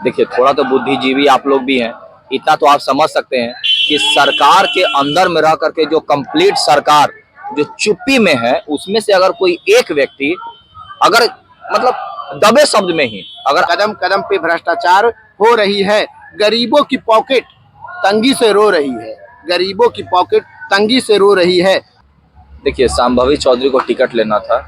देखिए, थोड़ा तो बुद्धिजीवी आप लोग भी हैं। इतना तो आप समझ सकते हैं कि सरकार के अंदर में रह करके जो कंप्लीट सरकार जो चुप्पी में है, उसमें से अगर कोई एक व्यक्ति अगर मतलब दबे शब्द में ही अगर कदम कदम पे भ्रष्टाचार हो रही है, गरीबों की पॉकेट तंगी से रो रही है, गरीबों की पॉकेट तंगी से रो रही है। देखिए, संभवी चौधरी को टिकट लेना था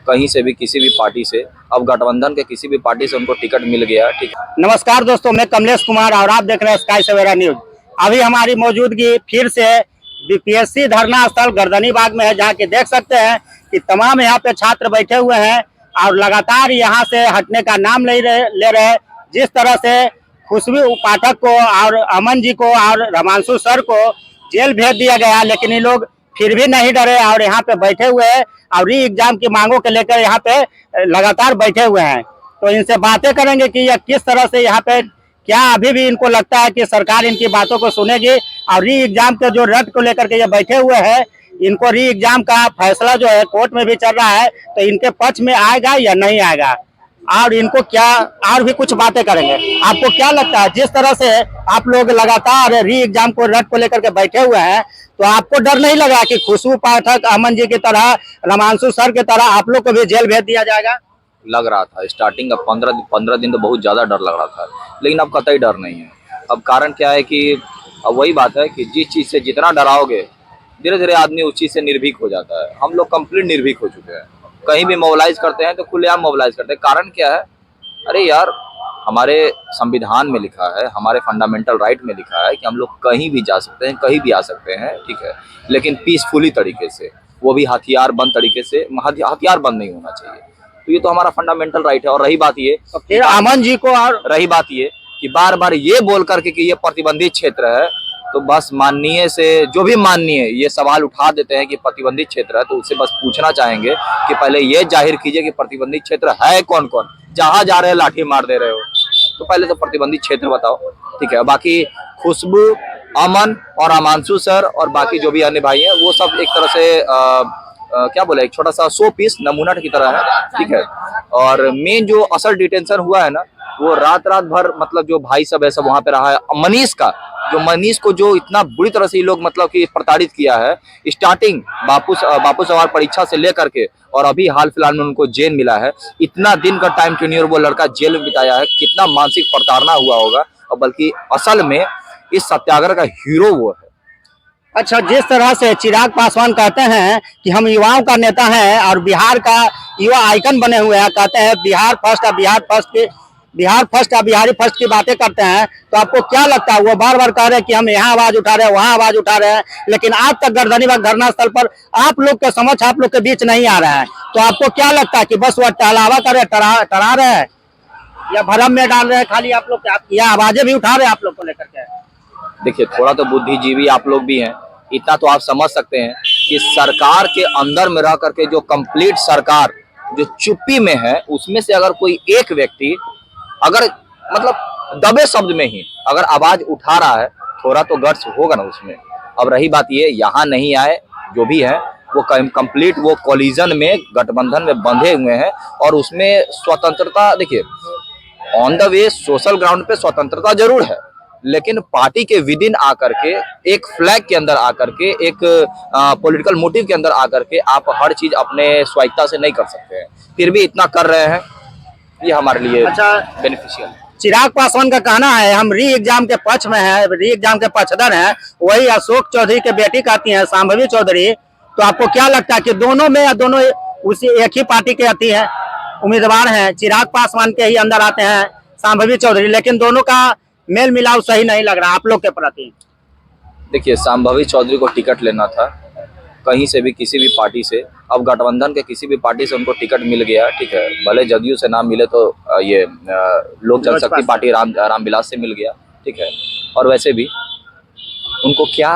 कहीं से भी, किसी भी पार्टी से। अब गठबंधन के किसी भी पार्टी से उनको टिकट मिल गया, ठीक। नमस्कार दोस्तों, मैं कमलेश कुमार और आप देख रहे हैं स्काई सवेरा न्यूज। अभी हमारी मौजूदगी फिर से बीपीएससी धरना स्थल गर्दनी बाग में है, जहां कि देख सकते हैं कि तमाम यहां पे छात्र बैठे हुए हैं और लगातार यहां से हटने का नाम ले रहे हैं। जिस तरह से खुशबू पाठक को और अमन जी को और रमांशु सर को जेल भेज दिया गया, लेकिन ये लोग फिर भी नहीं डरे और यहाँ पे बैठे हुए हैं और री एग्जाम की मांगों के लेकर यहाँ पे लगातार बैठे हुए हैं। तो इनसे बातें करेंगे कि यह किस तरह से यहाँ पे, क्या अभी भी इनको लगता है कि सरकार इनकी बातों को सुनेगी, और री एग्जाम के जो रद्द को लेकर के ये बैठे हुए हैं, इनको री एग्जाम का फैसला जो है कोर्ट में भी चल रहा है, तो इनके पक्ष में आएगा या नहीं आएगा, और इनको क्या, और भी कुछ बातें करेंगे। आपको क्या लगता है, जिस तरह से आप लोग लगातार री एग्जाम को रद्द को लेकर के बैठे हुए हैं, तो आपको डर नहीं लगा कि खुशबू पाठक, अमन जी की तरह, रमांशु सर की तरह आप लोग को भी जेल भेज दिया जाएगा? लग रहा था स्टार्टिंग का 15 दिन तो बहुत ज़्यादा डर लग रहा था, लेकिन अब कतई डर नहीं है। अब कारण क्या है कि अब वही बात है कि जिस चीज़ से जितना डराओगे, धीरे धीरे आदमी उस चीज़ से निर्भीक हो जाता है। हम लोग कंप्लीट निर्भीक हो चुके हैं। कहीं भी मोबिलाइज करते हैं तो खुलेआम मोबिलाइज करते हैं। कारण क्या है? अरे यार, हमारे संविधान में लिखा है, हमारे फंडामेंटल राइट में लिखा है कि हम लोग कहीं भी जा सकते हैं, कहीं भी आ सकते हैं, ठीक है, लेकिन पीसफुली तरीके से, वो भी हथियार बंद तरीके से। हथियार बंद नहीं होना चाहिए। तो ये तो हमारा फंडामेंटल राइट है। और रही बात ये, तो फिर अमन जी को, और रही बात ये कि बार बार ये बोल करके कि ये प्रतिबंधित क्षेत्र है, तो बस माननीय से जो भी माननीय ये सवाल उठा देते हैं कि प्रतिबंधित क्षेत्र है, तो उससे बस पूछना चाहेंगे कि पहले ये जाहिर कीजिए कि प्रतिबंधित क्षेत्र है कौन कौन। जहां जा रहे हैं लाठी मार दे रहे हो, तो पहले तो प्रतिबंधित क्षेत्र बताओ, ठीक है। बाकी खुशबू, अमन और अमांशु सर और बाकी जो भी अन्य भाई हैं, वो सब एक तरह से क्या बोले, एक छोटा सा 100 पीस नमूना की तरह है, ठीक है। और मेन जो असल डिटेंशन हुआ है ना, वो रात भर मतलब जो भाई सब है सब वहां पे रहा है। मनीष को जो इतना बुरी तरह से ये लोग मतलब कि प्रताड़ित किया है, स्टार्टिंग बापू सवाल परीक्षा से लेकर के, और अभी हाल फिलहाल में उनको जेल मिला है। इतना दिन का टाइम टेन्योर वो लड़का जेल में बिताया है, कितना मानसिक प्रताड़ना हुआ होगा। और बल्कि असल में इस सत्याग्रह का हीरो वो है। अच्छा, जिस तरह से चिराग पासवान कहते हैं कि हम युवाओं का नेता हैं और बिहार का युवा आइकन बने हुए हैं, कहते हैं बिहार फर्स्ट या बिहारी फर्स्ट की बातें करते हैं, तो आपको क्या लगता है? वो बार बार कह रहे हैं कि हम यहाँ आवाज उठा रहे हैं, वहाँ आवाज उठा रहे हैं, लेकिन आज तक गर्दनी बाग धरना स्थल पर आप लोग के समक्ष, आप लोग के बीच नहीं आ रहा है। तो आपको क्या लगता है कि बस वो टहलावा कर रहे, टरा रहे हैं, या भरम में डाल रहे हैं खाली आप लोग, या आवाजें भी उठा रहे हैं आप लोग को लेकर के? देखिए, थोड़ा तो बुद्धिजीवी आप लोग भी हैं। इतना तो आप समझ सकते हैं कि सरकार के अंदर में रह करके जो कंप्लीट सरकार जो चुप्पी में है, उसमें से अगर कोई एक व्यक्ति अगर मतलब दबे शब्द में ही अगर आवाज उठा रहा है, थोड़ा तो गट्स होगा ना उसमें। अब रही बात ये, यहाँ नहीं आए जो भी है वो कंप्लीट वो कोलिजन में, गठबंधन में बंधे हुए हैं। और उसमें स्वतंत्रता, देखिए on the way social ground पे स्वतंत्रता जरूर है, लेकिन पार्टी के विद इन आकर के, एक फ्लैग के अंदर आकर के, एक पॉलिटिकल मोटिव के अंदर आकर के आप हर चीज अपने स्वायत्ता से नहीं कर सकते हैं। फिर भी इतना कर रहे हैं, ये हमारे लिए अच्छा बेनिफिशियल। चिराग पासवान का कहना है हम री एग्जाम के पक्ष में है, री एग्जाम के पक्षधर हैं। वही अशोक चौधरी के बेटी कहती हैं, संभवी चौधरी। तो आपको क्या लगता है कि दोनों में, या दोनों उसी एक ही पार्टी के आती है उम्मीदवार हैं? चिराग पासवान के ही अंदर आते हैं संभवी चौधरी, लेकिन दोनों का मेल मिलाव सही नहीं लग रहा आप लोग के प्रति। देखिए, संभवी चौधरी को टिकट लेना था कहीं से भी, किसी भी पार्टी से। अब गठबंधन के किसी भी पार्टी से उनको टिकट मिल गया, ठीक है। भले जदयू से ना मिले तो ये लोक जनशक्ति पार्टी रामविलास से मिल गया, ठीक है। और वैसे भी उनको क्या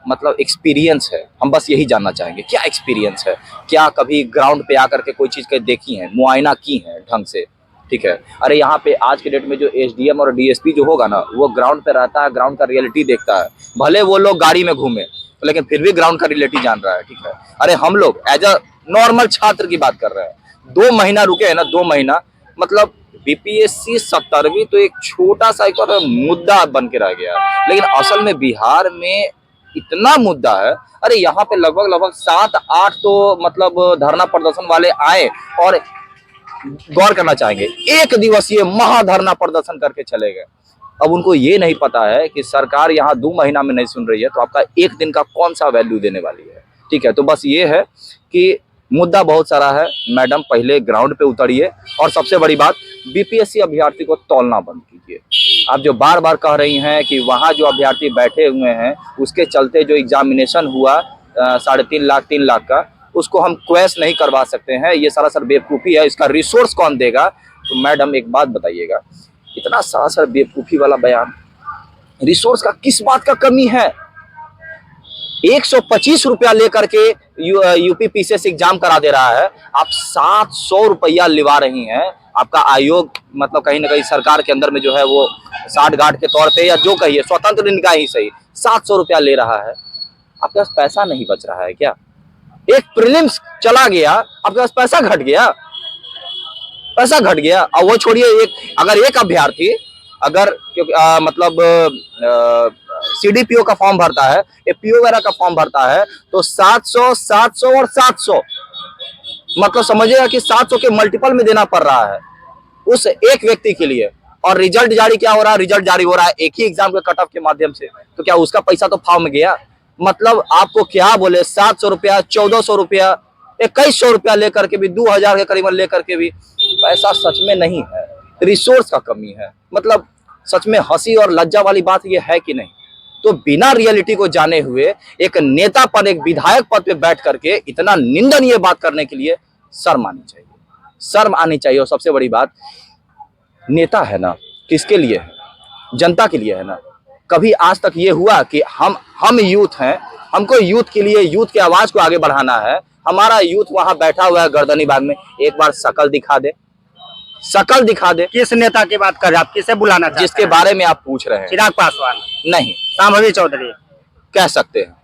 मतलब एक्सपीरियंस है, हम बस यही जानना चाहेंगे, क्या एक्सपीरियंस है? क्या कभी ग्राउंड पे आकर के कोई चीज़ देखी है, मुआयना की है ढंग से, ठीक है। अरे यहाँ पे आज के डेट में जो एसडीएम और डीएसपी जो होगा ना, वो ग्राउंड पे रहता है, ग्राउंड का रियलिटी देखता है। भले वो लोग गाड़ी में घूमे, लेकिन फिर भी ग्राउंड का रियलिटी जान रहा है, ठीक है। अरे हम लोग एज अ नॉर्मल छात्र की बात कर रहे हैं, 2 महीना रुके हैं ना, 2 महीना मतलब बीपीएससी 17वीं तो एक छोटा सा एक और मुद्दा बन के रह गया, लेकिन असल में बिहार में इतना मुद्दा है। अरे यहाँ पे लगभग लगभग 7-8 तो मतलब धरना प्रदर्शन वाले आए और गौर करना चाहेंगे, एक दिवसीय महाधरना प्रदर्शन करके चले गए। अब उनको ये नहीं पता है कि सरकार यहाँ 2 महीना में नहीं सुन रही है तो आपका एक दिन का कौन सा वैल्यू देने वाली है। ठीक है, तो बस ये है कि मुद्दा बहुत सारा है। मैडम पहले ग्राउंड पे उतरिए और सबसे बड़ी बात, बीपीएससी अभ्यर्थी को तौलना बंद कीजिए। आप जो बार बार कह रही हैं कि वहाँ जो अभ्यर्थी बैठे हुए हैं उसके चलते जो एग्जामिनेशन हुआ 3.5 लाख 3 लाख का, उसको हम क्वेश नहीं करवा सकते हैं, ये सरासर बेवकूफ़ी है। इसका रिसोर्स कौन देगा? तो मैडम एक बात बताइएगा, इतना सरासर बेवकूफ़ी वाला बयान, रिसोर्स का किस बात का कमी है? 125 रुपया लेकर के यूपी पीसीएस एग्जाम करा दे रहा है, आप 700 रुपया लिवा रही हैं। आपका आयोग मतलब कहीं ना कहीं सरकार के अंदर में जो है वो साठ गांठ के तौर पे या जो कहिए स्वतंत्र निकाय ही सही 700 रुपया ले रहा है। आपके पास पैसा नहीं बच रहा है क्या? एक प्रीलिम्स चला गया, आपके पास पैसा घट गया, पैसा घट गया। और वो छोड़िए, अगर एक अभ्यर्थी अगर मतलब सीडीपीओ का फॉर्म भरता है, पीओ वगैरह का फॉर्म भरता है तो 700 700 और 700 मतलब समझिएगा कि 700 के मल्टीपल में देना पड़ रहा है उस एक व्यक्ति के लिए। और रिजल्ट जारी क्या हो रहा है? रिजल्ट जारी हो रहा है एक ही एग्जाम के कट ऑफ के माध्यम से, तो क्या उसका पैसा तो फार्म में गया? मतलब आपको क्या बोले, 700 रुपया 1400 रुपया 2100 रुपया लेकर के भी 2000 के करीबन लेकर के भी पैसा सच में नहीं है, रिसोर्स का कमी है। मतलब सच में हंसी और लज्जा वाली बात यह है कि नहीं? तो बिना रियलिटी को जाने हुए एक नेता पद, एक विधायक पद पे बैठ करके इतना निंदनीय बात करने के लिए शर्म आनी चाहिए, शर्म आनी चाहिए। और सबसे बड़ी बात, नेता है ना किसके लिए है? जनता के लिए है ना। कभी आज तक ये हुआ कि हम यूथ हैं, हमको यूथ के लिए, यूथ की आवाज को आगे बढ़ाना है, हमारा यूथ वहां बैठा हुआ है गर्दनी बाग में, एक बार शकल दिखा दे, शकल दिखा दे। किस नेता की बात कर रहे हैं आप? किसे बुलाना चाहते हैं? जिसके बारे में आप पूछ रहे हैं। चिराग पासवान नहीं, शांभवी चौधरी कह सकते हैं,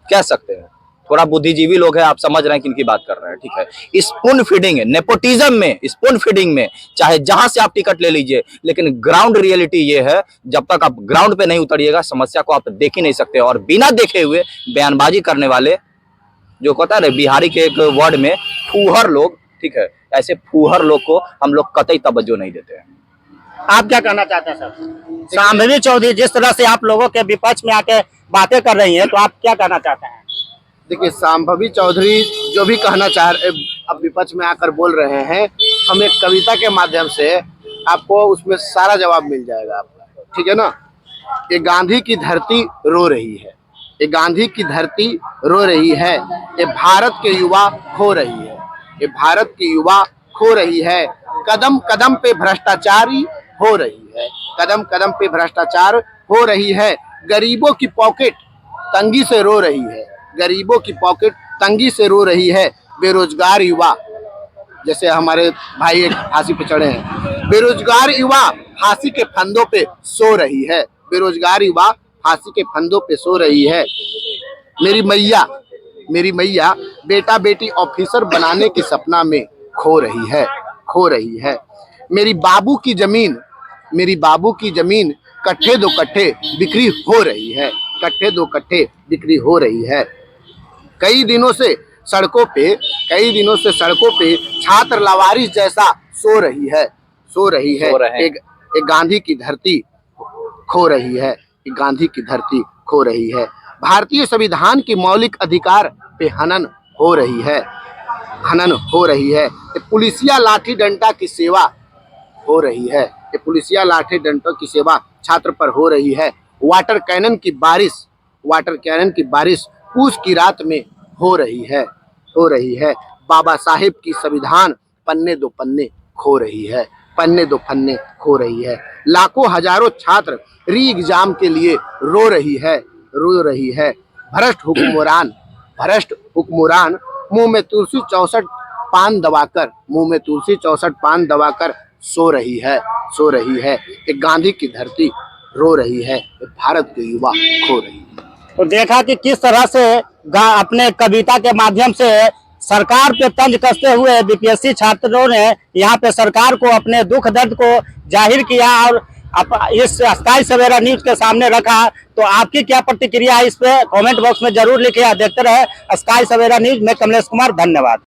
कह सकते हैं। थोड़ा बुद्धिजीवी लोग हैं, आप समझ रहे हैं किनकी बात कर रहे हैं। ठीक है, स्पून फीडिंग है, नेपोटिज्म में, स्पून फीडिंग में चाहे जहां से आप टिकट ले लीजिए, लेकिन ग्राउंड रियलिटी ये है, जब तक आप ग्राउंड पे नहीं उतरिएगा समस्या को आप देख ही नहीं सकते। और बिना देखे हुए बयानबाजी करने वाले, जो कहता है ना बिहारी के एक वर्ड में, फूहर लोग, ठीक है, ऐसे फूहर लोग को हम लोग कतई तवज्जो नहीं देते हैं। आप क्या कहना चाहते हैं सर? शांभवी चौधरी जिस तरह से आप लोगों के विपक्ष में आके बातें कर रही हैं, तो आप क्या कहना चाहते हैं? देखिए, शांभवी चौधरी जो भी कहना चाह रहे, अब विपक्ष में आकर बोल रहे हैं, हम एक कविता के माध्यम से आपको उसमें सारा जवाब मिल जाएगा आपका, ठीक है ना। ये गांधी की धरती रो रही है, ये गांधी की धरती रो रही है, ये भारत के युवा खो रही है, ये भारत की युवा खो रही है। कदम कदम पे भ्रष्टाचारी हो रही है, कदम कदम पे भ्रष्टाचार हो रही है। गरीबों की पॉकेट तंगी से रो रही है, गरीबों की पॉकेट तंगी से रो रही है। बेरोजगार युवा, जैसे हमारे भाई एक फांसी पे चढ़े हैं, बेरोजगार युवा फांसी के फंदों पे सो रही है, बेरोजगार युवा फांसी के फंदों पे सो रही है। मेरी मैया बेटा बेटी ऑफिसर बनाने के सपना में खो रही है, खो रही है। मेरी बाबू की जमीन कट्ठे दो कट्ठे बिक्री हो रही है, कट्ठे दो कट्ठे बिक्री हो रही है। कई दिनों से सड़कों पे छात्र लावारिस जैसा सो रही है। एक गांधी की धरती खो रही है, एक गांधी की धरती खो रही है। भारतीय संविधान की मौलिक अधिकार पे हनन हो रही है, हनन हो रही है। पुलिसिया लाठी डंडा की सेवा हो रही है, ये पुलिसिया लाठी डंडा की सेवा छात्र पर हो रही है। वाटर कैनन की बारिश पूस की रात में हो रही है। बाबा साहेब की संविधान पन्ने दो पन्ने खो रही है, पन्ने दो पन्ने खो रही है। लाखों हजारों छात्र री एग्जाम के लिए रो रही है। भ्रष्ट हुक्मरान मुंह में तुलसी 64 पान दबाकर सो रही है। एक गांधी की धरती रो रही है, भारत के युवा खो रही है। तो देखा कि किस तरह से अपने कविता के माध्यम से सरकार पे तंज कसते हुए बीपीएससी छात्रों ने यहाँ पे सरकार को अपने दुख दर्द को जाहिर किया और इस स्काई सवेरा न्यूज के सामने रखा। तो आपकी क्या प्रतिक्रिया है इस पे कमेंट बॉक्स में जरूर लिखिए। देखते रहे स्काई सवेरा न्यूज में कमलेश कुमार, धन्यवाद।